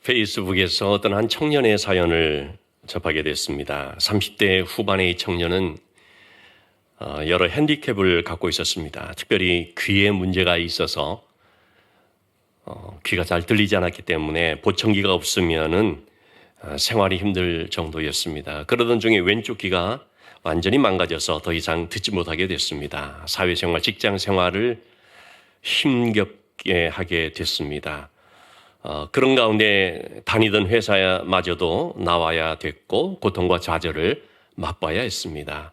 페이스북에서 어떤 한 청년의 사연을 접하게 됐습니다. 30대 후반의 이 청년은 여러 핸디캡을 갖고 있었습니다. 특별히 귀에 문제가 있어서 귀가 잘 들리지 않았기 때문에 보청기가 없으면은 생활이 힘들 정도였습니다. 그러던 중에 왼쪽 귀가 완전히 망가져서 더 이상 듣지 못하게 됐습니다. 사회생활, 직장생활을 힘겹게 하게 됐습니다. 그런 가운데 다니던 회사마저도 나와야 됐고 고통과 좌절을 맛봐야 했습니다.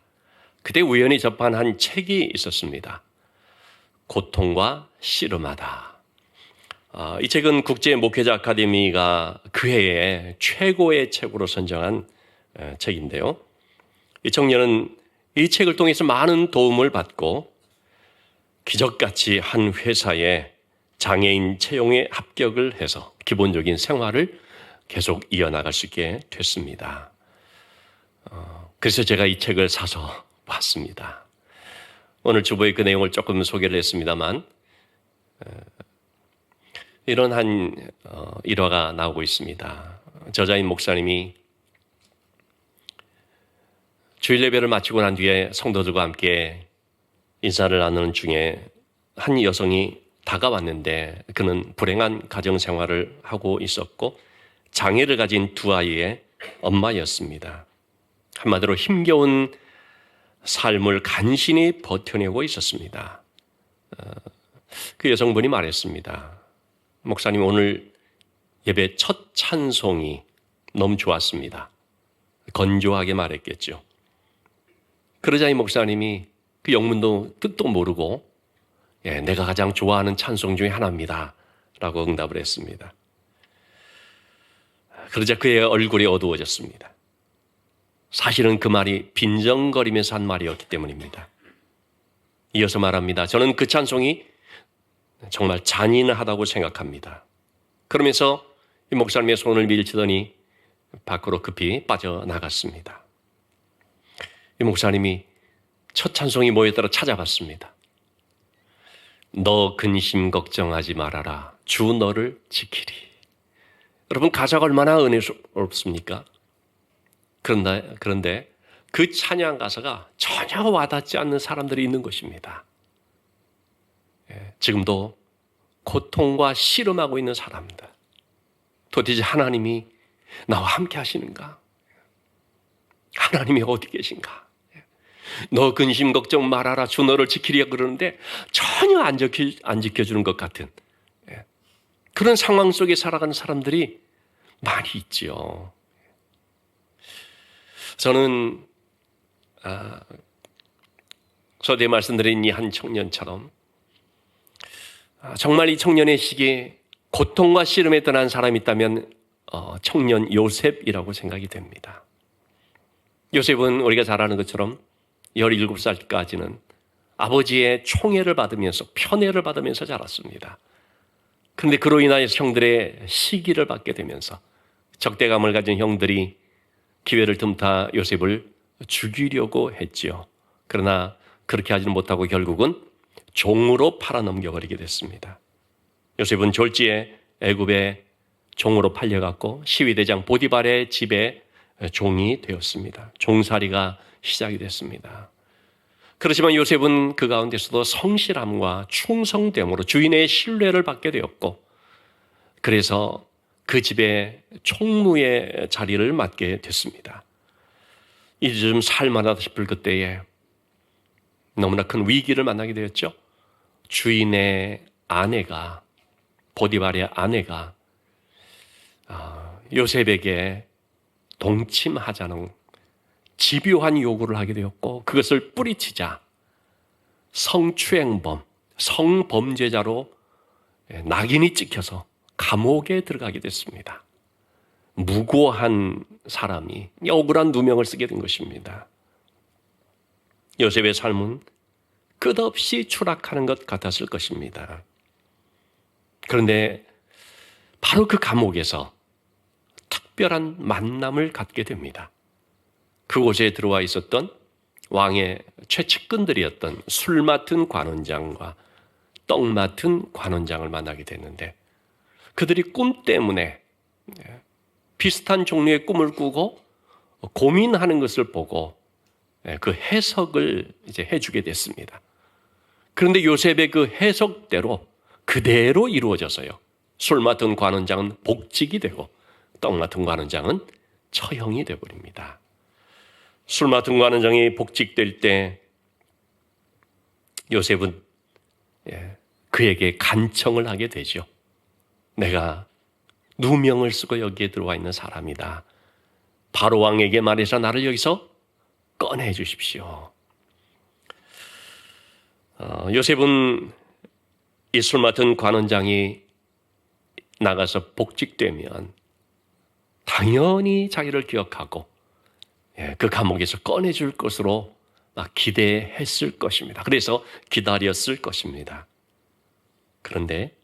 그때 우연히 접한 한 책이 있었습니다. 고통과 씨름하다. 이 책은 국제 목회자 아카데미가 그 해에 최고의 책으로 선정한 책인데요. 이 청년은 이 책을 통해서 많은 도움을 받고 기적같이 한 회사에 장애인 채용에 합격을 해서 기본적인 생활을 계속 이어나갈 수 있게 됐습니다. 그래서 제가 이 책을 사서 봤습니다. 오늘 주보에 그 내용을 조금 소개를 했습니다만 이런 한 일화가 나오고 있습니다. 저자인 목사님이 주일 예배를 마치고 난 뒤에 성도들과 함께 인사를 나누는 중에 한 여성이 다가왔는데 그는 불행한 가정생활을 하고 있었고 장애를 가진 두 아이의 엄마였습니다. 한마디로 힘겨운 삶을 간신히 버텨내고 있었습니다. 그 여성분이 말했습니다. 목사님, 오늘 예배 첫 찬송이 너무 좋았습니다. 건조하게 말했겠죠. 그러자 이 목사님이 그 영문도 뜻도 모르고 내가 가장 좋아하는 찬송 중에 하나입니다 라고 응답을 했습니다. 그러자 그의 얼굴이 어두워졌습니다. 사실은 그 말이 빈정거리면서 한 말이었기 때문입니다. 이어서 말합니다. 저는 그 찬송이 정말 잔인하다고 생각합니다. 그러면서 이 목사님의 손을 밀치더니 밖으로 급히 빠져나갔습니다. 이 목사님이 첫 찬송이 뭐였더라 찾아봤습니다. 너 근심 걱정하지 말아라. 주 너를 지키리. 여러분, 가사가 얼마나 은혜롭습니까? 그런데 그 찬양 가사가 전혀 와닿지 않는 사람들이 있는 것입니다. 지금도 고통과 씨름하고 있는 사람들. 도대체 하나님이 나와 함께 하시는가? 하나님이 어디 계신가? 너 근심 걱정 말아라. 주 너를 지키리야 그러는데 전혀 안 지켜주는 것 같은 그런 상황 속에 살아가는 사람들이 많이 있죠. 저는 서두에 말씀드린 이 한 청년처럼 정말 이 청년의 시기에 고통과 씨름에 떠난 사람이 있다면 청년 요셉이라고 생각이 됩니다. 요셉은 우리가 잘 아는 것처럼 17살까지는 아버지의 총애를 받으면서 편애를 받으면서 자랐습니다. 그런데 그로 인하여서 형들의 시기를 받게 되면서 적대감을 가진 형들이 기회를 틈타 요셉을 죽이려고 했지요. 그러나 그렇게 하지는 못하고 결국은 종으로 팔아넘겨버리게 됐습니다. 요셉은 졸지에 애굽의 종으로 팔려갔고 시위대장 보디발의 집에 종이 되었습니다. 종살이가 시작이 됐습니다. 그렇지만 요셉은 그 가운데서도 성실함과 충성됨으로 주인의 신뢰를 받게 되었고 그래서 그 집에 총무의 자리를 맡게 됐습니다. 이제 좀 살만하다 싶을 그때에 너무나 큰 위기를 만나게 되었죠. 주인의 아내가 보디발의 아내가 요셉에게 동침하자는 집요한 요구를 하게 되었고 그것을 뿌리치자 성추행범, 성범죄자로 낙인이 찍혀서 감옥에 들어가게 됐습니다. 무고한 사람이 억울한 누명을 쓰게 된 것입니다. 요셉의 삶은 끝없이 추락하는 것 같았을 것입니다. 그런데 바로 그 감옥에서 특별한 만남을 갖게 됩니다. 그곳에 들어와 있었던 왕의 최측근들이었던 술 맡은 관원장과 떡 맡은 관원장을 만나게 됐는데 그들이 꿈 때문에 비슷한 종류의 꿈을 꾸고 고민하는 것을 보고 그 해석을 이제 해주게 됐습니다. 그런데 요셉의 그 해석대로 그대로 이루어져서요. 술 맡은 관원장은 복직이 되고 떡 맡은 관원장은 처형이 되어버립니다. 술 맡은 관원장이 복직될 때 요셉은 그에게 간청을 하게 되죠. 내가 누명을 쓰고 여기에 들어와 있는 사람이다. 바로 왕에게 말해서 나를 여기서 꺼내 주십시오. 요셉은 이 술 맡은 관원장이 나가서 복직되면 당연히 자기를 기억하고 그 감옥에서 꺼내줄 것으로 기대했을 것입니다. 그래서 기다렸을 것입니다. 그런데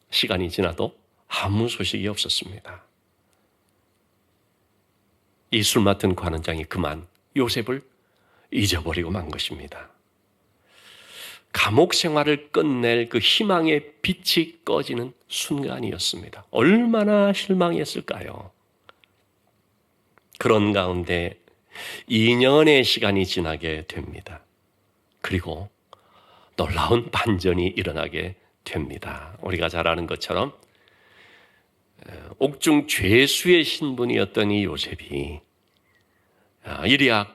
시간이 지나도 아무 소식이 없었습니다. 이 술 맡은 관원장이 그만 요셉을 잊어버리고 만 것입니다. 감옥 생활을 끝낼 그 희망의 빛이 꺼지는 순간이었습니다. 얼마나 실망했을까요? 그런 가운데 2년의 시간이 지나게 됩니다. 그리고 놀라운 반전이 일어나게 됩니다. 우리가 잘 아는 것처럼 옥중 죄수의 신분이었던 이 요셉이 이리야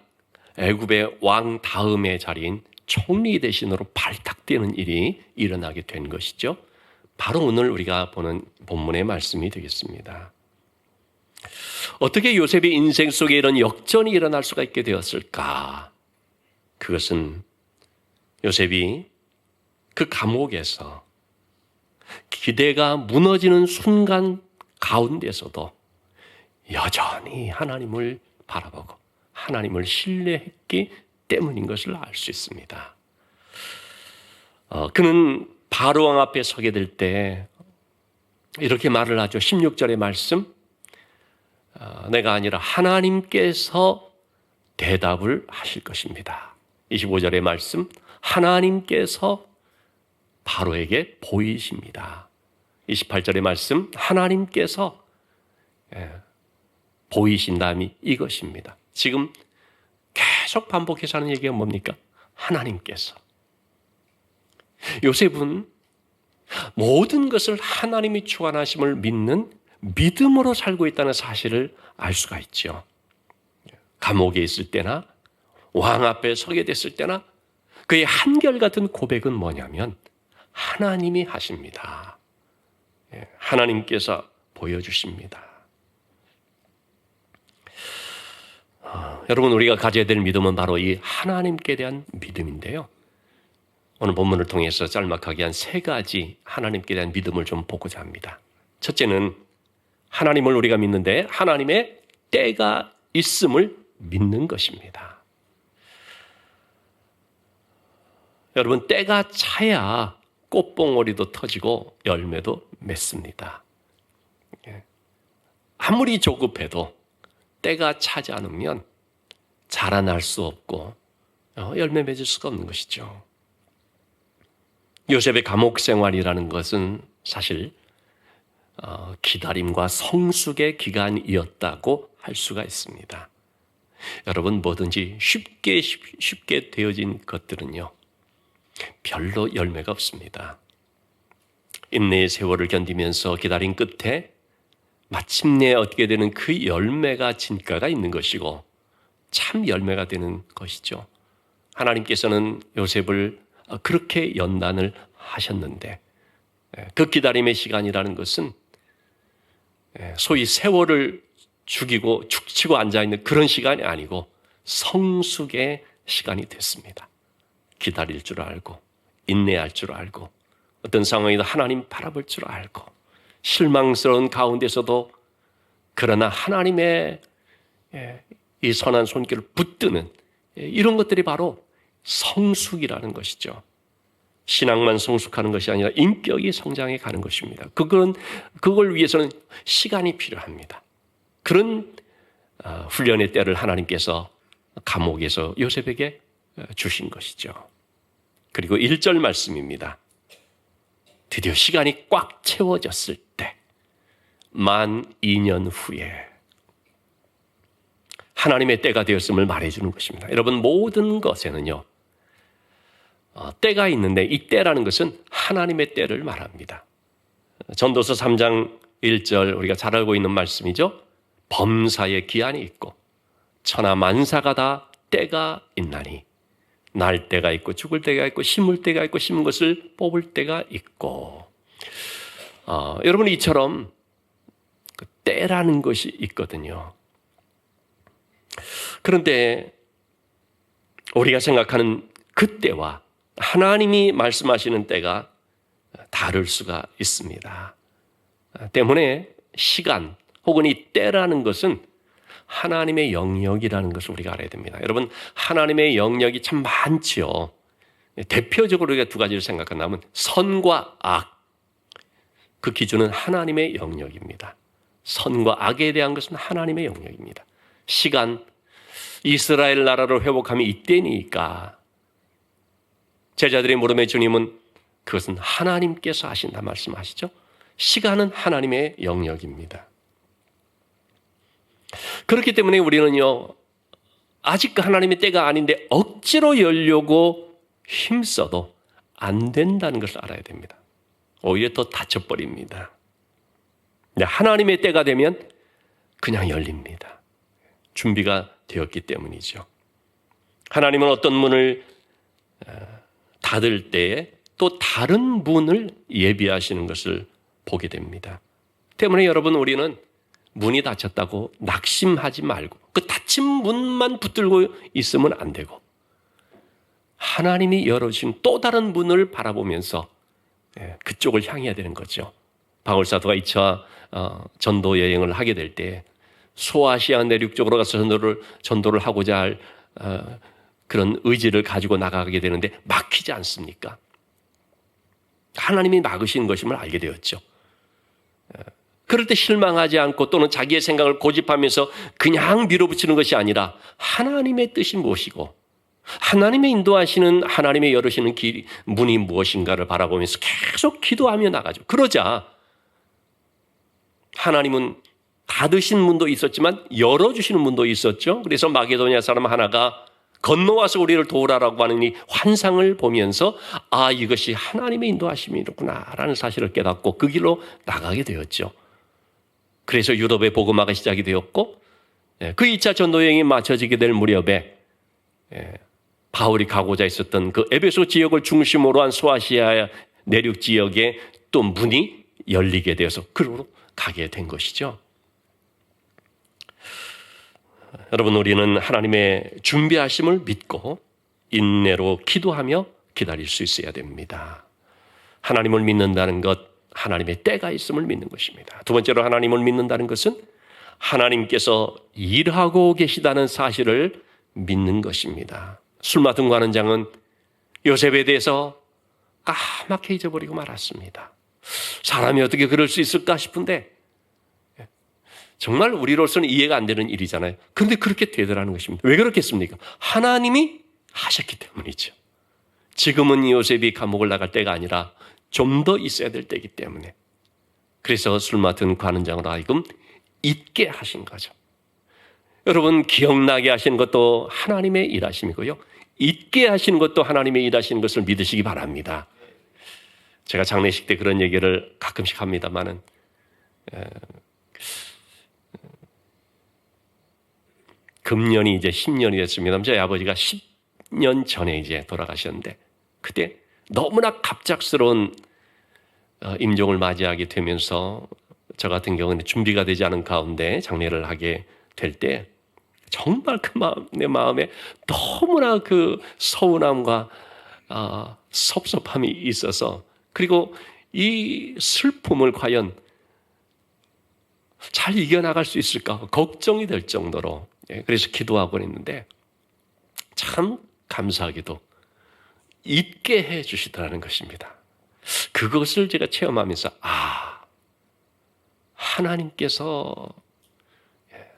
애굽의 왕 다음의 자리인 총리 대신으로 발탁되는 일이 일어나게 된 것이죠. 바로 오늘 우리가 보는 본문의 말씀이 되겠습니다. 어떻게 요셉의 인생 속에 이런 역전이 일어날 수가 있게 되었을까? 그것은 요셉이 그 감옥에서 기대가 무너지는 순간 가운데서도 여전히 하나님을 바라보고 하나님을 신뢰했기 때문인 것을 알 수 있습니다. 그는 바로왕 앞에 서게 될 때 이렇게 말을 하죠. 16절의 말씀, 내가 아니라 하나님께서 대답을 하실 것입니다. 25절의 말씀, 하나님께서 바로에게 보이십니다. 28절의 말씀, 하나님께서 보이신다음이 이것입니다. 지금 계속 반복해서 하는 얘기가 뭡니까? 하나님께서. 요셉은 모든 것을 하나님이 주관하심을 믿는 믿음으로 살고 있다는 사실을 알 수가 있죠. 감옥에 있을 때나 왕 앞에 서게 됐을 때나 그의 한결같은 고백은 뭐냐면 하나님이 하십니다. 하나님께서 보여주십니다. 여러분, 우리가 가져야 될 믿음은 바로 이 하나님께 대한 믿음인데요. 오늘 본문을 통해서 짤막하게 한 3가지 하나님께 대한 믿음을 좀 보고자 합니다. 첫째는 하나님을 우리가 믿는데 하나님의 때가 있음을 믿는 것입니다. 여러분, 때가 차야 꽃봉오리도 터지고 열매도 맺습니다. 아무리 조급해도 때가 차지 않으면 자라날 수 없고 열매 맺을 수가 없는 것이죠. 요셉의 감옥 생활이라는 것은 사실 기다림과 성숙의 기간이었다고 할 수가 있습니다. 여러분, 뭐든지 쉽게 되어진 것들은요, 별로 열매가 없습니다. 인내의 세월을 견디면서 기다린 끝에 마침내 얻게 되는 그 열매가 진가가 있는 것이고 참 열매가 되는 것이죠. 하나님께서는 요셉을 그렇게 연단을 하셨는데 그 기다림의 시간이라는 것은 소위 세월을 죽이고 축치고 앉아있는 그런 시간이 아니고 성숙의 시간이 됐습니다. 기다릴 줄 알고 인내할 줄 알고 어떤 상황에도 하나님 바라볼 줄 알고 실망스러운 가운데서도 그러나 하나님의 이 선한 손길을 붙드는 이런 것들이 바로 성숙이라는 것이죠. 신앙만 성숙하는 것이 아니라 인격이 성장해 가는 것입니다. 그걸 위해서는 시간이 필요합니다. 그런 훈련의 때를 하나님께서 감옥에서 요셉에게 주신 것이죠. 그리고 1절 말씀입니다. 드디어 시간이 꽉 채워졌을 때 만 2년 후에 하나님의 때가 되었음을 말해주는 것입니다. 여러분, 모든 것에는요, 때가 있는데 이 때라는 것은 하나님의 때를 말합니다. 전도서 3장 1절 우리가 잘 알고 있는 말씀이죠. 범사에 기한이 있고 천하 만사가 다 때가 있나니 날 때가 있고 죽을 때가 있고 심을 때가 있고 심은 것을 뽑을 때가 있고 여러분 이처럼 그 때라는 것이 있거든요. 그런데 우리가 생각하는 그 때와 하나님이 말씀하시는 때가 다를 수가 있습니다. 때문에 시간 혹은 이 때라는 것은 하나님의 영역이라는 것을 우리가 알아야 됩니다. 여러분, 하나님의 영역이 참 많지요. 대표적으로 우리가 두 가지를 생각한다면 선과 악, 그 기준은 하나님의 영역입니다. 선과 악에 대한 것은 하나님의 영역입니다. 시간, 이스라엘 나라를 회복하면 이때니까 제자들의 물음에 주님은 그것은 하나님께서 하신다 말씀하시죠. 시간은 하나님의 영역입니다. 그렇기 때문에 우리는요, 아직 하나님의 때가 아닌데 억지로 열려고 힘써도 안 된다는 것을 알아야 됩니다. 오히려 더 다쳐버립니다. 하나님의 때가 되면 그냥 열립니다. 준비가 되었기 때문이죠. 하나님은 어떤 문을 닫을 때에 또 다른 문을 예비하시는 것을 보게 됩니다. 때문에 여러분, 우리는 문이 닫혔다고 낙심하지 말고 그 닫힌 문만 붙들고 있으면 안 되고 하나님이 열어주신 또 다른 문을 바라보면서 그쪽을 향해야 되는 거죠. 바울사도가 2차 전도 여행을 하게 될 때 소아시아 내륙 쪽으로 가서 전도를 하고자 할 그런 의지를 가지고 나가게 되는데 막히지 않습니까? 하나님이 막으신 것임을 알게 되었죠. 그럴 때 실망하지 않고 또는 자기의 생각을 고집하면서 그냥 밀어붙이는 것이 아니라 하나님의 뜻이 무엇이고 하나님의 인도하시는 하나님의 열으시는 문이 무엇인가를 바라보면서 계속 기도하며 나가죠. 그러자 하나님은 닫으신 문도 있었지만 열어주시는 문도 있었죠. 그래서 마게도냐 사람 하나가 건너와서 우리를 도우라라고 하는 이 환상을 보면서 이것이 하나님의 인도하심이구나 라는 사실을 깨닫고 그 길로 나가게 되었죠. 그래서 유럽의 복음화가 시작이 되었고 그 2차 전도여행이 마쳐지게 될 무렵에 바울이 가고자 했었던 그 에베소 지역을 중심으로 한 소아시아 내륙 지역에 또 문이 열리게 되어서 그로 가게 된 것이죠. 여러분, 우리는 하나님의 준비하심을 믿고 인내로 기도하며 기다릴 수 있어야 됩니다. 하나님을 믿는다는 것, 하나님의 때가 있음을 믿는 것입니다. 두 번째로 하나님을 믿는다는 것은 하나님께서 일하고 계시다는 사실을 믿는 것입니다. 술 맡은 관원장은 요셉에 대해서 까맣게 잊어버리고 말았습니다. 사람이 어떻게 그럴 수 있을까 싶은데 정말 우리로서는 이해가 안 되는 일이잖아요. 그런데 그렇게 되더라는 것입니다. 왜 그렇겠습니까? 하나님이 하셨기 때문이죠. 지금은 요셉이 감옥을 나갈 때가 아니라 좀 더 있어야 될 때이기 때문에 그래서 술 맡은 관원장으로 하여금 잊게 하신 거죠. 여러분, 기억나게 하시는 것도 하나님의 일하심이고요. 잊게 하시는 것도 하나님의 일하시는 것을 믿으시기 바랍니다. 제가 장례식 때 그런 얘기를 가끔씩 합니다만은 금년이 이제 10년이 됐습니다. 저희 아버지가 10년 전에 이제 돌아가셨는데 그때 너무나 갑작스러운 임종을 맞이하게 되면서 저 같은 경우는 준비가 되지 않은 가운데 장례를 하게 될 때 정말 내 마음에 너무나 그 서운함과 섭섭함이 있어서 그리고 이 슬픔을 과연 잘 이겨나갈 수 있을까 걱정이 될 정도로 그래서 기도하고 있는데 참 감사하게도 잊게 해 주시더라는 것입니다. 그것을 제가 체험하면서 하나님께서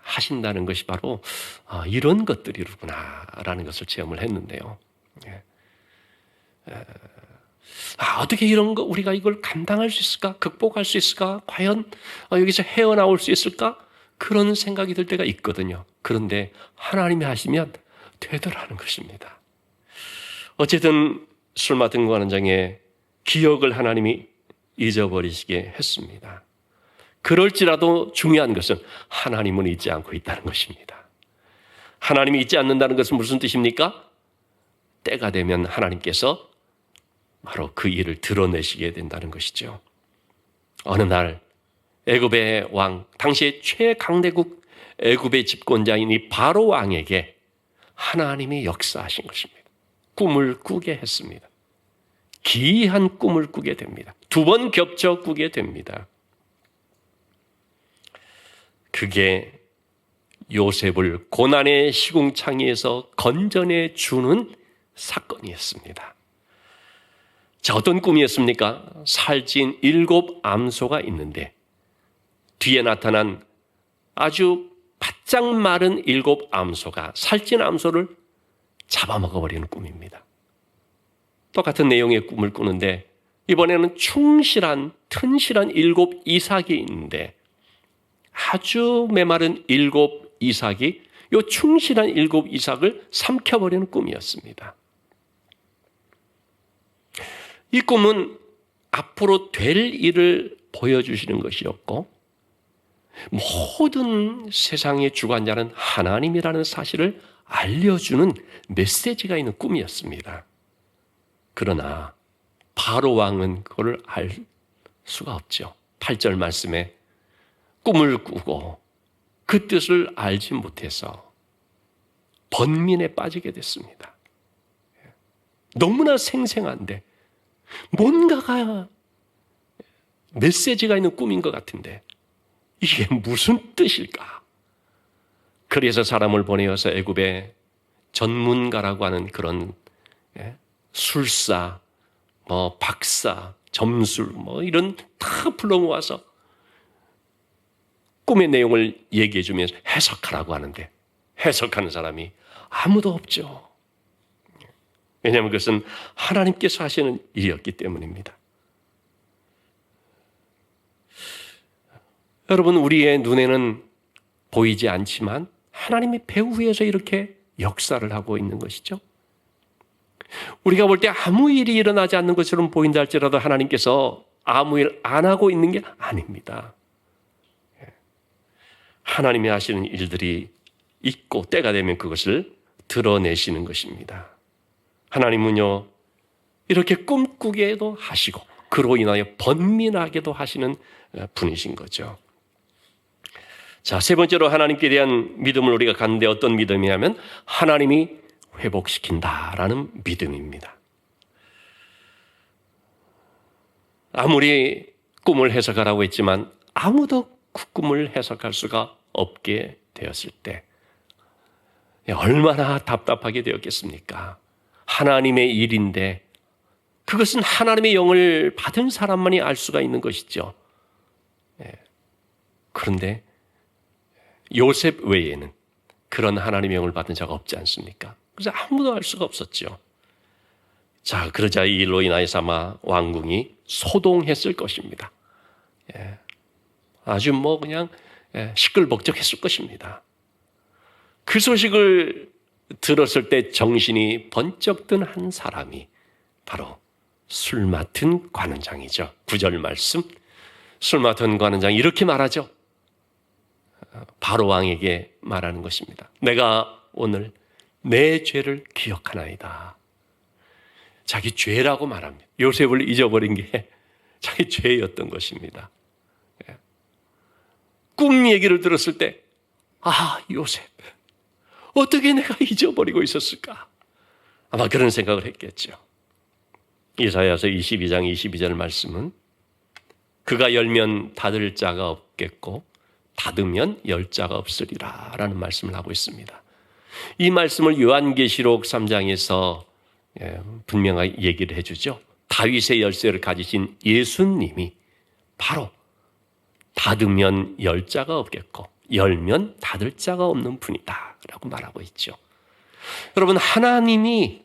하신다는 것이 바로 이런 것들이구나 라는 것을 체험을 했는데요. 어떻게 이런 거 우리가 이걸 감당할 수 있을까? 극복할 수 있을까? 과연 여기서 헤어나올 수 있을까? 그런 생각이 들 때가 있거든요. 그런데 하나님이 하시면 되더라는 것입니다. 어쨌든 술 맡은 관원장의 기억을 하나님이 잊어버리시게 했습니다. 그럴지라도 중요한 것은 하나님은 잊지 않고 있다는 것입니다. 하나님이 잊지 않는다는 것은 무슨 뜻입니까? 때가 되면 하나님께서 바로 그 일을 드러내시게 된다는 것이죠. 어느 날 애굽의 왕, 당시의 최강대국 애굽의 집권자인 이 바로 왕에게 하나님이 역사하신 것입니다. 꿈을 꾸게 했습니다. 기이한 꿈을 꾸게 됩니다. 2번 겹쳐 꾸게 됩니다. 그게 요셉을 고난의 시궁창에서 건져내 주는 사건이었습니다. 자, 어떤 꿈이었습니까? 살찐 7 암소가 있는데 뒤에 나타난 아주 바짝 마른 7 암소가 살찐 암소를 잡아먹어버리는 꿈입니다. 똑같은 내용의 꿈을 꾸는데 이번에는 충실한 튼실한 7 이삭이 있는데 아주 메마른 7 이삭이 이 충실한 7 이삭을 삼켜버리는 꿈이었습니다. 이 꿈은 앞으로 될 일을 보여주시는 것이었고 모든 세상의 주관자는 하나님이라는 사실을 알려주는 메시지가 있는 꿈이었습니다. 그러나 바로 왕은 그걸 알 수가 없죠. 8절 말씀에 꿈을 꾸고 그 뜻을 알지 못해서 번민에 빠지게 됐습니다. 너무나 생생한데 뭔가가 메시지가 있는 꿈인 것 같은데 이게 무슨 뜻일까? 그래서 사람을 보내어서 애굽의 전문가라고 하는 그런 술사, 박사, 점술 이런 다 불러모아서 꿈의 내용을 얘기해 주면서 해석하라고 하는데 해석하는 사람이 아무도 없죠. 왜냐하면 그것은 하나님께서 하시는 일이었기 때문입니다. 여러분, 우리의 눈에는 보이지 않지만 하나님이 배후에서 이렇게 역사를 하고 있는 것이죠. 우리가 볼 때 아무 일이 일어나지 않는 것처럼 보인다 할지라도 하나님께서 아무 일 안 하고 있는 게 아닙니다. 하나님이 하시는 일들이 있고 때가 되면 그것을 드러내시는 것입니다. 하나님은요, 이렇게 꿈꾸게도 하시고 그로 인하여 번민하게도 하시는 분이신 거죠. 자, 세 번째로 하나님께 대한 믿음을 우리가 갖는데 어떤 믿음이냐면 하나님이 회복시킨다라는 믿음입니다. 아무리 꿈을 해석하라고 했지만 아무도 그 꿈을 해석할 수가 없게 되었을 때 얼마나 답답하게 되었겠습니까? 하나님의 일인데 그것은 하나님의 영을 받은 사람만이 알 수가 있는 것이죠. 그런데 요셉 외에는 그런 하나님의 영을 받은 자가 없지 않습니까? 그래서 아무도 알 수가 없었죠. 자, 그러자 이 일로 인하여서 아마 왕궁이 소동했을 것입니다. 아주 그냥 시끌벅적했을 것입니다. 그 소식을 들었을 때 정신이 번쩍 든 한 사람이 바로 술 맡은 관원장이죠. 9절 말씀, 술 맡은 관원장이 이렇게 말하죠. 바로 왕에게 말하는 것입니다. 내가 오늘 내 죄를 기억하나이다. 자기 죄라고 말합니다. 요셉을 잊어버린 게 자기 죄였던 것입니다. 꿈 얘기를 들었을 때 요셉 어떻게 내가 잊어버리고 있었을까? 아마 그런 생각을 했겠죠. 이사야서 22장 22절 말씀은 그가 열면 닫을 자가 없겠고 닫으면 열 자가 없으리라 라는 말씀을 하고 있습니다. 이 말씀을 요한계시록 3장에서 분명하게 얘기를 해주죠. 다윗의 열쇠를 가지신 예수님이 바로 닫으면 열 자가 없겠고 열면 닫을 자가 없는 분이다 라고 말하고 있죠. 여러분, 하나님이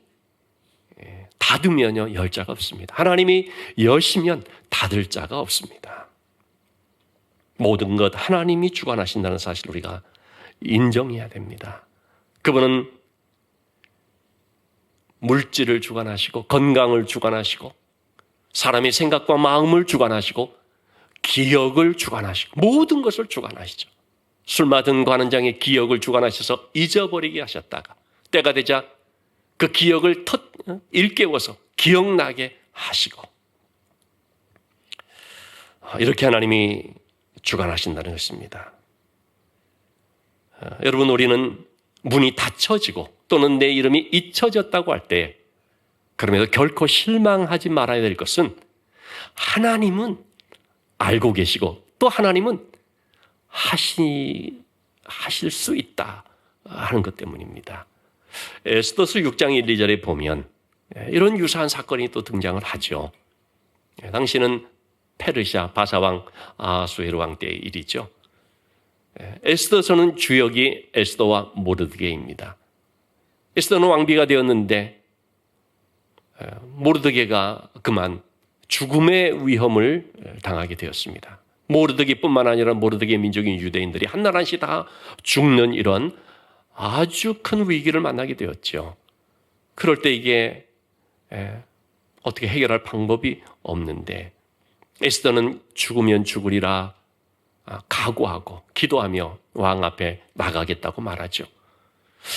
닫으면요 열 자가 없습니다. 하나님이 여시면 닫을 자가 없습니다. 모든 것 하나님이 주관하신다는 사실을 우리가 인정해야 됩니다. 그분은 물질을 주관하시고 건강을 주관하시고 사람의 생각과 마음을 주관하시고 기억을 주관하시고 모든 것을 주관하시죠. 술 맡은 관원장의 기억을 주관하셔서 잊어버리게 하셨다가 때가 되자 그 기억을 일깨워서 기억나게 하시고 이렇게 하나님이 주관하신다는 것입니다. 여러분 우리는 문이 닫혀지고 또는 내 이름이 잊혀졌다고 할 때 그럼에도 결코 실망하지 말아야 될 것은 하나님은 알고 계시고 또 하나님은 하실 수 있다 하는 것 때문입니다. 에스더서 6장 1, 2절에 보면 이런 유사한 사건이 또 등장을 하죠. 당시는 페르시아 바사왕 아하수에로 왕 때의 일이죠. 에스더서는 주역이 에스더와 모르드게입니다. 에스더는 왕비가 되었는데 모르드게가 그만 죽음의 위험을 당하게 되었습니다. 모르드게뿐만 아니라 모르드게 민족인 유대인들이 한나라씩 다 죽는 이런 아주 큰 위기를 만나게 되었죠. 그럴 때 이게 어떻게 해결할 방법이 없는데 에스더는 죽으면 죽으리라 각오하고 기도하며 왕 앞에 나가겠다고 말하죠.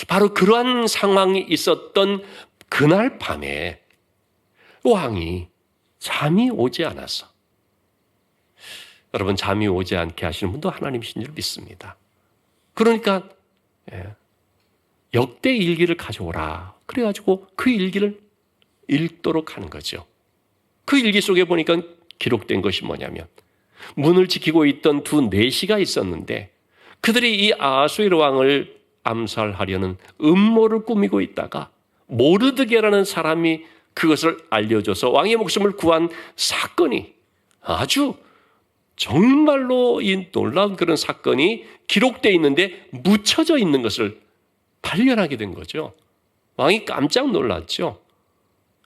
바로 그러한 상황이 있었던 그날 밤에 왕이 잠이 오지 않아서 여러분 잠이 오지 않게 하시는 분도 하나님이신 줄 믿습니다. 그러니까 역대 일기를 가져오라. 그래가지고 그 일기를 읽도록 하는 거죠. 그 일기 속에 보니까 기록된 것이 뭐냐면 문을 지키고 있던 두 내시가 있었는데 그들이 이 아하수에로 왕을 암살하려는 음모를 꾸미고 있다가 모르드게라는 사람이 그것을 알려줘서 왕의 목숨을 구한 사건이 아주 정말로 이 놀라운 그런 사건이 기록되어 있는데 묻혀져 있는 것을 발견하게 된 거죠. 왕이 깜짝 놀랐죠.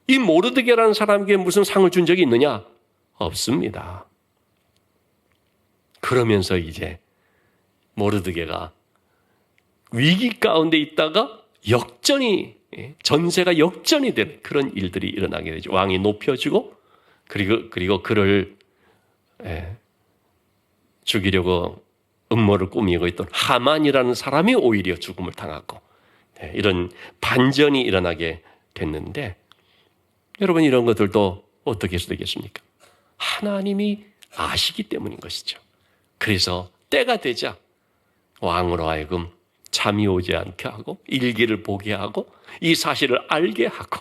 이 모르드게라는 사람에게 무슨 상을 준 적이 있느냐? 없습니다. 그러면서 이제 모르드게가 위기 가운데 있다가 전세가 역전이 되는 그런 일들이 일어나게 되죠. 왕이 높여지고 그리고 그를 죽이려고 음모를 꾸미고 있던 하만이라는 사람이 오히려 죽음을 당하고 이런 반전이 일어나게 됐는데 여러분 이런 것들도 어떻게 해서 되겠습니까? 하나님이 아시기 때문인 것이죠. 그래서 때가 되자 왕으로 하여금 잠이 오지 않게 하고 일기를 보게 하고 이 사실을 알게 하고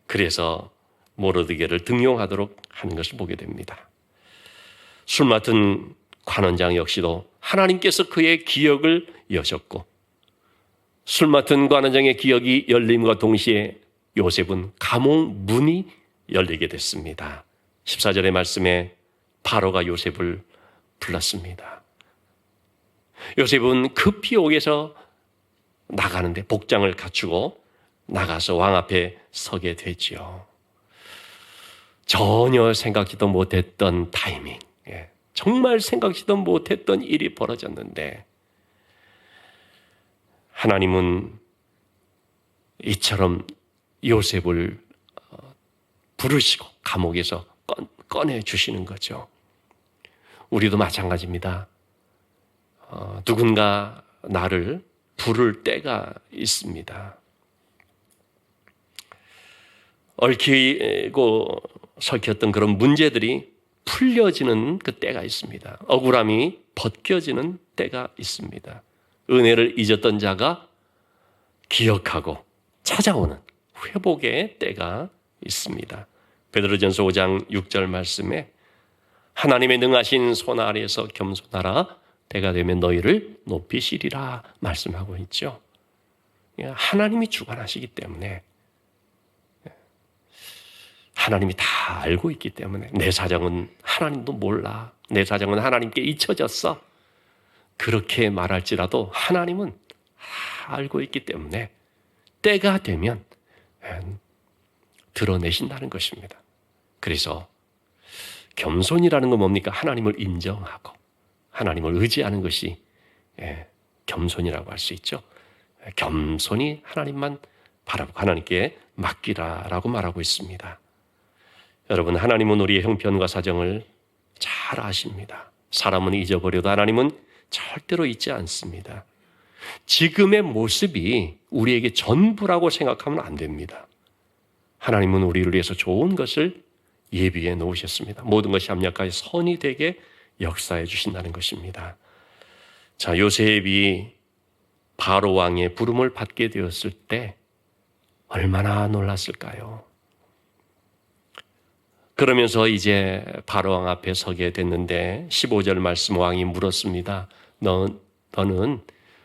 그래서 모르드게를 등용하도록 하는 것을 보게 됩니다. 술 맡은 관원장 역시도 하나님께서 그의 기억을 여셨고 술 맡은 관원장의 기억이 열림과 동시에 요셉은 감옥 문이 열리게 됐습니다. 14절의 말씀에 바로가 요셉을 불렀습니다. 요셉은 급히 옥에서 나가는데 복장을 갖추고 나가서 왕 앞에 서게 되지요. 전혀 생각지도 못했던 타이밍, 정말 생각지도 못했던 일이 벌어졌는데 하나님은 이처럼 요셉을 부르시고 감옥에서 꺼내주시는 거죠. 우리도 마찬가지입니다. 누군가 나를 부를 때가 있습니다. 얽히고 설켰던 그런 문제들이 풀려지는 그 때가 있습니다. 억울함이 벗겨지는 때가 있습니다. 은혜를 잊었던 자가 기억하고 찾아오는 회복의 때가 있습니다. 베드로전서 5장 6절 말씀에 하나님의 능하신 손 아래에서 겸손하라 때가 되면 너희를 높이시리라 말씀하고 있죠. 하나님이 주관하시기 때문에 하나님이 다 알고 있기 때문에 내 사정은 하나님도 몰라. 내 사정은 하나님께 잊혀졌어. 그렇게 말할지라도 하나님은 다 알고 있기 때문에 때가 되면 드러내신다는 것입니다. 그래서 겸손이라는 건 뭡니까? 하나님을 인정하고 하나님을 의지하는 것이 겸손이라고 할 수 있죠. 겸손히 하나님만 바라보고 하나님께 맡기라라고 말하고 있습니다. 여러분, 하나님은 우리의 형편과 사정을 잘 아십니다. 사람은 잊어버려도 하나님은 절대로 잊지 않습니다. 지금의 모습이 우리에게 전부라고 생각하면 안 됩니다. 하나님은 우리를 위해서 좋은 것을 예비해 놓으셨습니다. 모든 것이 합력하여 선이 되게 역사해 주신다는 것입니다. 자, 요셉이 바로 왕의 부름을 받게 되었을 때 얼마나 놀랐을까요? 그러면서 이제 바로 왕 앞에 서게 됐는데 15절 말씀 왕이 물었습니다. 너는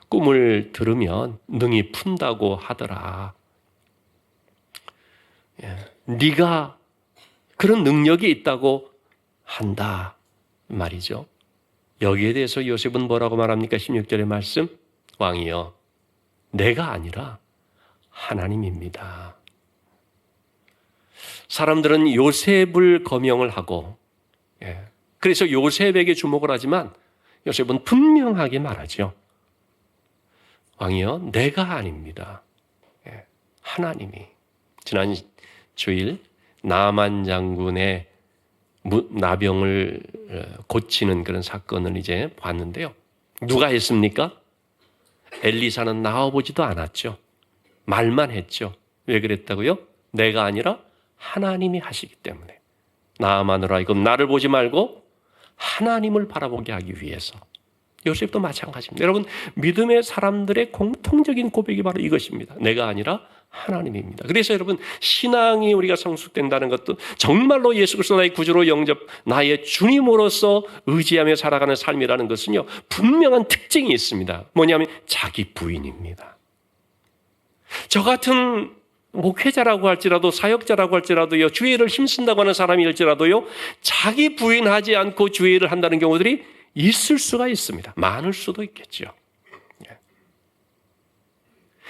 꿈을 들으면 능히 푼다고 하더라. 네가 그런 능력이 있다고 한다 말이죠. 여기에 대해서 요셉은 뭐라고 말합니까? 16절의 말씀, 왕이여 내가 아니라 하나님입니다. 사람들은 요셉을 거명을 하고 그래서 요셉에게 주목을 하지만 요셉은 분명하게 말하죠. 왕이여 내가 아닙니다. 하나님이. 지난 주일 나만 장군의 나병을 고치는 그런 사건을 이제 봤는데요. 누가 했습니까? 엘리사는 나와보지도 않았죠. 말만 했죠. 왜 그랬다고요? 내가 아니라 하나님이 하시기 때문에. 나만으로 하여금 나를 보지 말고 하나님을 바라보게 하기 위해서. 요셉도 마찬가지입니다. 여러분, 믿음의 사람들의 공통적인 고백이 바로 이것입니다. 내가 아니라 하나님입니다. 그래서 여러분, 신앙이 우리가 성숙된다는 것도 정말로 예수 그리스도 나의 구주로 영접, 나의 주님으로서 의지하며 살아가는 삶이라는 것은요, 분명한 특징이 있습니다. 뭐냐면 자기 부인입니다. 저 같은 목회자라고 할지라도 사역자라고 할지라도요, 주의를 힘쓴다고 하는 사람일지라도요, 자기 부인하지 않고 주의를 한다는 경우들이 있을 수가 있습니다. 많을 수도 있겠죠.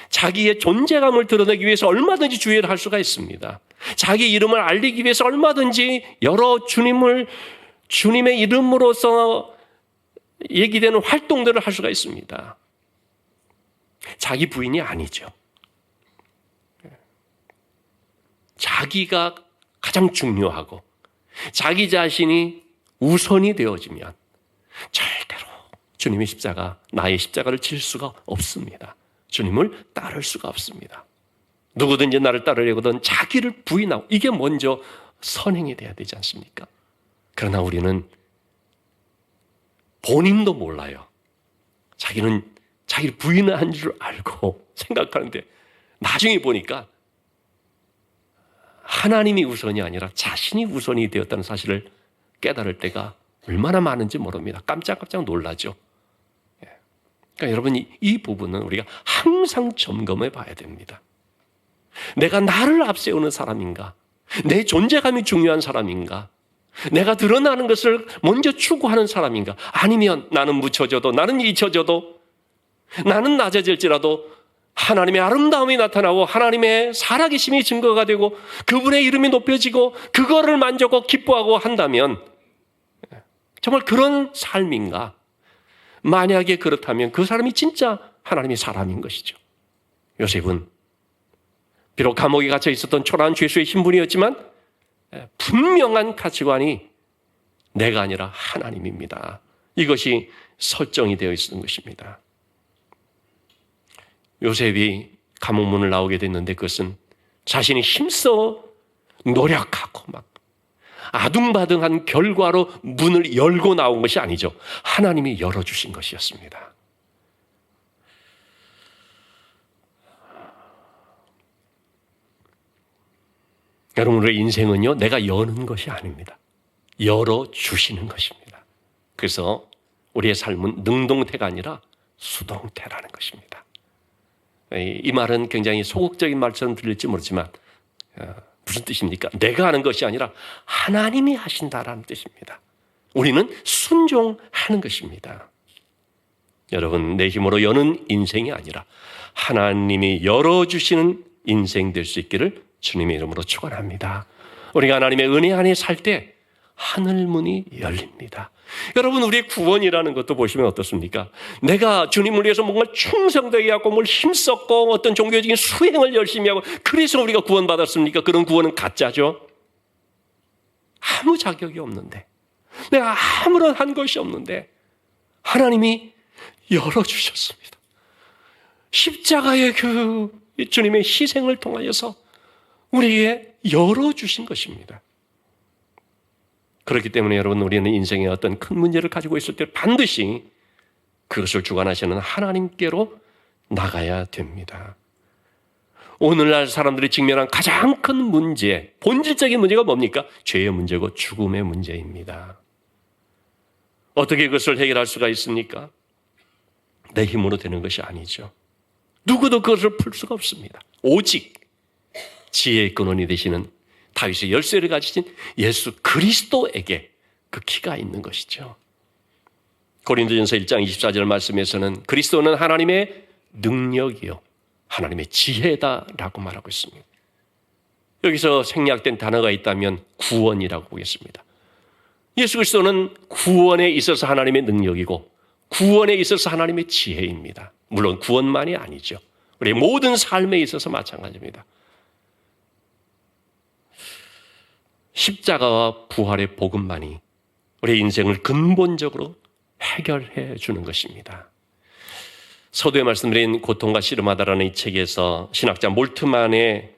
자기의 존재감을 드러내기 위해서 얼마든지 주의를 할 수가 있습니다. 자기 이름을 알리기 위해서 얼마든지 여러 주님의 이름으로서 얘기되는 활동들을 할 수가 있습니다. 자기 부인이 아니죠. 자기가 가장 중요하고 자기 자신이 우선이 되어지면 절대로 주님의 십자가, 나의 십자가를 질 수가 없습니다. 주님을 따를 수가 없습니다. 누구든지 나를 따르려거든 자기를 부인하고, 이게 먼저 선행이 돼야 되지 않습니까? 그러나 우리는 본인도 몰라요. 자기는 자기를 부인한 줄 알고 생각하는데 나중에 보니까 하나님이 우선이 아니라 자신이 우선이 되었다는 사실을 깨달을 때가 얼마나 많은지 모릅니다. 깜짝깜짝 놀라죠. 그러니까 여러분, 이 부분은 우리가 항상 점검해 봐야 됩니다. 내가 나를 앞세우는 사람인가? 내 존재감이 중요한 사람인가? 내가 드러나는 것을 먼저 추구하는 사람인가? 아니면 나는 묻혀져도, 나는 잊혀져도, 나는 낮아질지라도 하나님의 아름다움이 나타나고 하나님의 살아계심이 증거가 되고 그분의 이름이 높여지고 그거를 만족하고 기뻐하고 한다면 정말 그런 삶인가? 만약에 그렇다면 그 사람이 진짜 하나님의 사람인 것이죠. 요셉은 비록 감옥에 갇혀 있었던 초라한 죄수의 신분이었지만 분명한 가치관이 내가 아니라 하나님입니다. 이것이 설정이 되어 있었던 것입니다. 요셉이 감옥문을 나오게 됐는데 그것은 자신이 힘써 노력하고 막 아둥바둥한 결과로 문을 열고 나온 것이 아니죠. 하나님이 열어주신 것이었습니다. 여러분의 인생은요, 내가 여는 것이 아닙니다. 열어주시는 것입니다. 그래서 우리의 삶은 능동태가 아니라 수동태라는 것입니다. 이 말은 굉장히 소극적인 말처럼 들릴지 모르지만 무슨 뜻입니까? 내가 하는 것이 아니라 하나님이 하신다라는 뜻입니다. 우리는 순종하는 것입니다. 여러분, 내 힘으로 여는 인생이 아니라 하나님이 열어주시는 인생 될 수 있기를 주님의 이름으로 축원합니다. 우리가 하나님의 은혜 안에 살 때 하늘문이 열립니다. 여러분, 우리의 구원이라는 것도 보시면 어떻습니까? 내가 주님을 위해서 뭔가 충성되게 하고 뭘 힘썼고 어떤 종교적인 수행을 열심히 하고 그래서 우리가 구원받았습니까? 그런 구원은 가짜죠. 아무 자격이 없는데, 내가 아무런 한 것이 없는데 하나님이 열어주셨습니다. 십자가의 그 주님의 희생을 통하여서 우리에게 열어주신 것입니다. 그렇기 때문에 여러분, 우리는 인생에 어떤 큰 문제를 가지고 있을 때 반드시 그것을 주관하시는 하나님께로 나가야 됩니다. 오늘날 사람들이 직면한 가장 큰 문제, 본질적인 문제가 뭡니까? 죄의 문제고 죽음의 문제입니다. 어떻게 그것을 해결할 수가 있습니까? 내 힘으로 되는 것이 아니죠. 누구도 그것을 풀 수가 없습니다. 오직 지혜의 근원이 되시는 다윗의 열쇠를 가지신 예수 그리스도에게 그 키가 있는 것이죠. 고린도전서 1장 24절 말씀에서는 그리스도는 하나님의 능력이요 하나님의 지혜다라고 말하고 있습니다. 여기서 생략된 단어가 있다면 구원이라고 보겠습니다. 예수 그리스도는 구원에 있어서 하나님의 능력이고 구원에 있어서 하나님의 지혜입니다. 물론 구원만이 아니죠. 우리의 모든 삶에 있어서 마찬가지입니다. 십자가와 부활의 복음만이 우리의 인생을 근본적으로 해결해 주는 것입니다. 서두에 말씀드린 고통과 씨름하다라는 이 책에서 신학자 몰트만의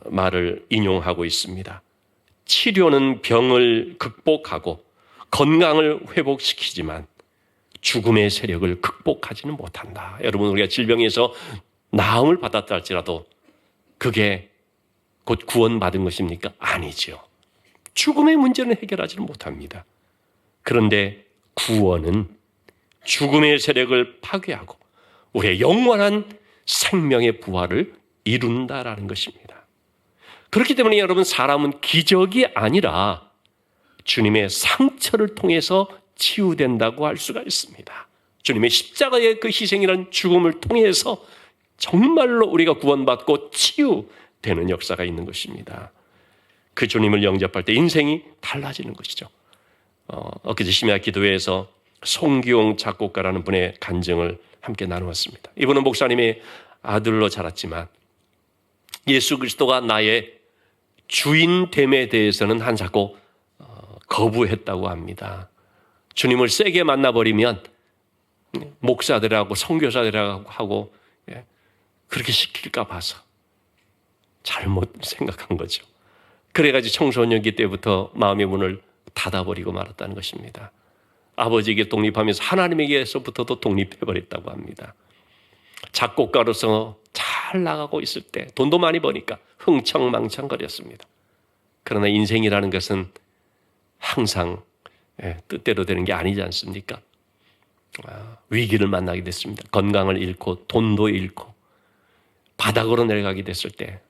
말을 인용하고 있습니다. 치료는 병을 극복하고 건강을 회복시키지만 죽음의 세력을 극복하지는 못한다. 여러분, 우리가 질병에서 나음을 받았다 할지라도 그게 곧 구원받은 것입니까? 아니죠. 죽음의 문제는 해결하지는 못합니다. 그런데 구원은 죽음의 세력을 파괴하고 우리의 영원한 생명의 부활을 이룬다라는 것입니다. 그렇기 때문에 여러분, 사람은 기적이 아니라 주님의 상처를 통해서 치유된다고 할 수가 있습니다. 주님의 십자가의 그 희생이라는 죽음을 통해서 정말로 우리가 구원받고 치유되는 역사가 있는 것입니다. 그 주님을 영접할 때 인생이 달라지는 것이죠. 엊그제 심야 기도회에서 송기용 작곡가라는 분의 간증을 함께 나누었습니다. 이분은 목사님의 아들로 자랐지만 예수 그리스도가 나의 주인됨에 대해서는 한자고 거부했다고 합니다. 주님을 세게 만나버리면 목사들하고 선교사들하고 그렇게 시킬까 봐서 잘못 생각한 거죠. 그래가지고 청소년기 때부터 마음의 문을 닫아버리고 말았다는 것입니다. 아버지에게 독립하면서 하나님에게서부터도 독립해버렸다고 합니다. 작곡가로서 잘 나가고 있을 때 돈도 많이 버니까 흥청망청거렸습니다. 그러나 인생이라는 것은 항상 뜻대로 되는 게 아니지 않습니까? 위기를 만나게 됐습니다. 건강을 잃고 돈도 잃고 바닥으로 내려가게 됐을 때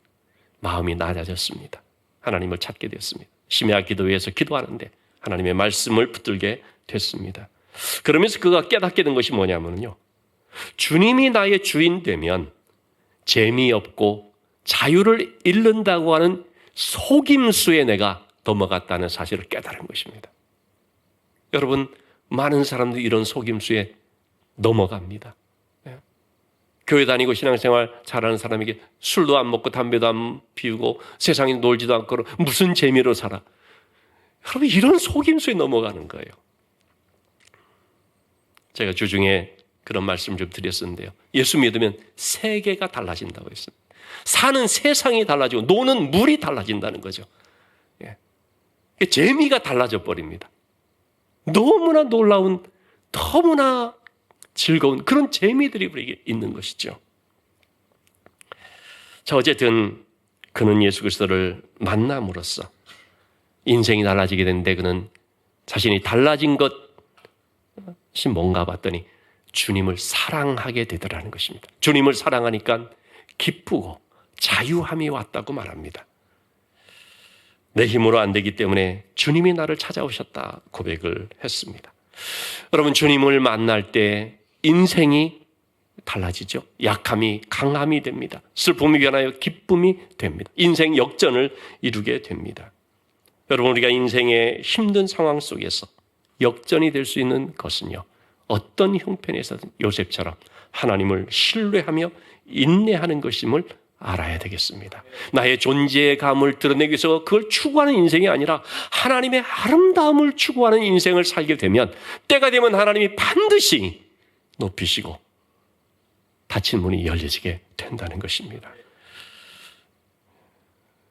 마음이 낮아졌습니다. 하나님을 찾게 되었습니다. 심야 기도회에서 기도하는데 하나님의 말씀을 붙들게 됐습니다. 그러면서 그가 깨닫게 된 것이 뭐냐면요, 주님이 나의 주인 되면 재미없고 자유를 잃는다고 하는 속임수에 내가 넘어갔다는 사실을 깨달은 것입니다. 여러분, 많은 사람들이 이런 속임수에 넘어갑니다. 교회 다니고 신앙생활 잘하는 사람에게 술도 안 먹고 담배도 안 피우고 세상에 놀지도 않고 무슨 재미로 살아. 여러분, 이런 속임수에 넘어가는 거예요. 제가 주중에 그런 말씀 좀 드렸었는데요. 예수 믿으면 세계가 달라진다고 했습니다. 사는 세상이 달라지고 노는 물이 달라진다는 거죠. 재미가 달라져 버립니다. 너무나 놀라운, 너무나 즐거운 그런 재미들이 우리에게 있는 것이죠. 자, 어쨌든 그는 예수 그리스도를 만남으로써 인생이 달라지게 되는데 그는 자신이 달라진 것이 뭔가 봤더니 주님을 사랑하게 되더라는 것입니다. 주님을 사랑하니까 기쁘고 자유함이 왔다고 말합니다. 내 힘으로 안 되기 때문에 주님이 나를 찾아오셨다 고백을 했습니다. 여러분, 주님을 만날 때 인생이 달라지죠. 약함이 강함이 됩니다. 슬픔이 변하여 기쁨이 됩니다. 인생 역전을 이루게 됩니다. 여러분, 우리가 인생의 힘든 상황 속에서 역전이 될 수 있는 것은요, 어떤 형편에서든 요셉처럼 하나님을 신뢰하며 인내하는 것임을 알아야 되겠습니다. 나의 존재의 감을 드러내기 위해서 그걸 추구하는 인생이 아니라 하나님의 아름다움을 추구하는 인생을 살게 되면 때가 되면 하나님이 반드시 높이시고 닫힌 문이 열려지게 된다는 것입니다.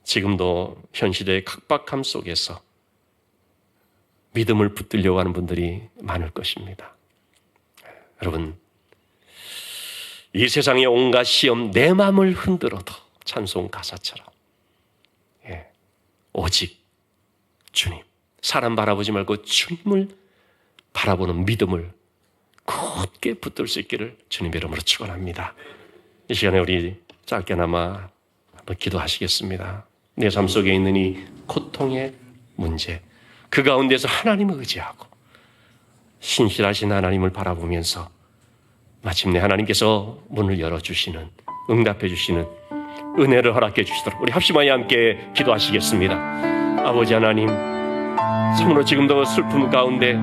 지금도 현실의 각박함 속에서 믿음을 붙들려고 하는 분들이 많을 것입니다. 여러분, 이 세상의 온갖 시험 내 마음을 흔들어도 찬송 가사처럼 오직 주님, 사람 바라보지 말고 주님을 바라보는 믿음을 굳게 붙들 수 있기를 주님의 이름으로 축원합니다. 이 시간에 우리 짧게나마 한번 기도하시겠습니다. 내 삶 속에 있는 이 고통의 문제, 그 가운데서 하나님을 의지하고 신실하신 하나님을 바라보면서 마침내 하나님께서 문을 열어주시는, 응답해 주시는 은혜를 허락해 주시도록 우리 합심하여 함께 기도하시겠습니다. 아버지 하나님, 참으로 지금도 슬픔 가운데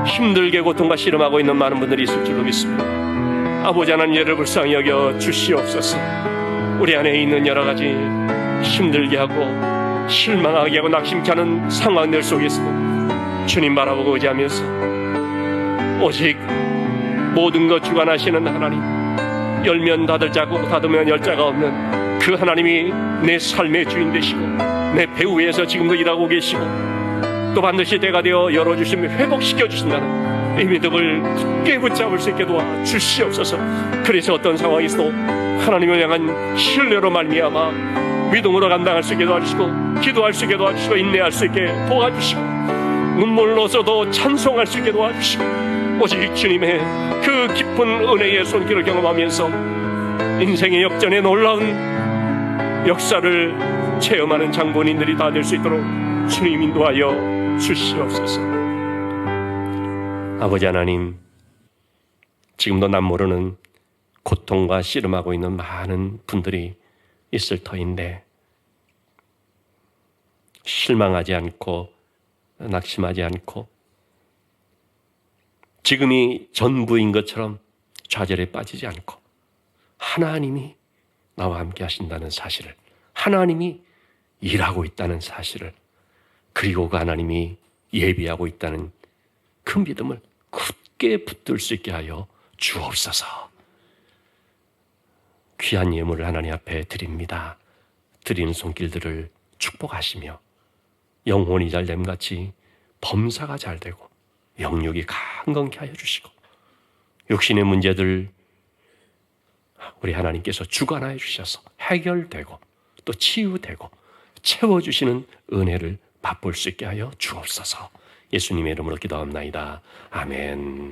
힘들게 고통과 씨름하고 있는 많은 분들이 있을 줄로 믿습니다. 아버지 하나님, 예를 불쌍히 여겨 주시옵소서. 우리 안에 있는 여러 가지 힘들게 하고 실망하게 하고 낙심케 하는 상황들 속에서 주님 바라보고 의지하면서 오직 모든 것 주관하시는 하나님, 열면 닫을 자고 닫으면 열 자가 없는 그 하나님이 내 삶의 주인 되시고 내 배후 위에서 지금도 일하고 계시고 또 반드시 때가 되어 열어주시며 회복시켜 주신다는 이 믿음을 굳게 붙잡을 수 있게 도와주시옵소서. 그래서 어떤 상황에서도 하나님을 향한 신뢰로 말미암아 믿음으로 감당할 수 있게 도와주시고 기도할 수 있게 도와주시고 인내할 수 있게 도와주시고 눈물로서도 찬송할 수 있게 도와주시고 오직 주님의 그 깊은 은혜의 손길을 경험하면서 인생의 역전의 놀라운 역사를 체험하는 장본인들이 다 될 수 있도록 주님 인도하여 주시옵소서. 아버지 하나님, 지금도 남 모르는 고통과 씨름하고 있는 많은 분들이 있을 터인데 실망하지 않고 낙심하지 않고 지금이 전부인 것처럼 좌절에 빠지지 않고 하나님이 나와 함께 하신다는 사실을, 하나님이 일하고 있다는 사실을, 그리고 그 하나님이 예비하고 있다는 그 믿음을 굳게 붙들 수 있게 하여 주옵소서. 귀한 예물을 하나님 앞에 드립니다. 드리는 손길들을 축복하시며 영혼이 잘 됨같이 범사가 잘 되고 영육이 강건케 하여 주시고 육신의 문제들 우리 하나님께서 주관하여 주셔서 해결되고 또 치유되고 채워주시는 은혜를 맛볼 수 있게 하여 주옵소서. 예수님의 이름으로 기도합나이다. 아멘.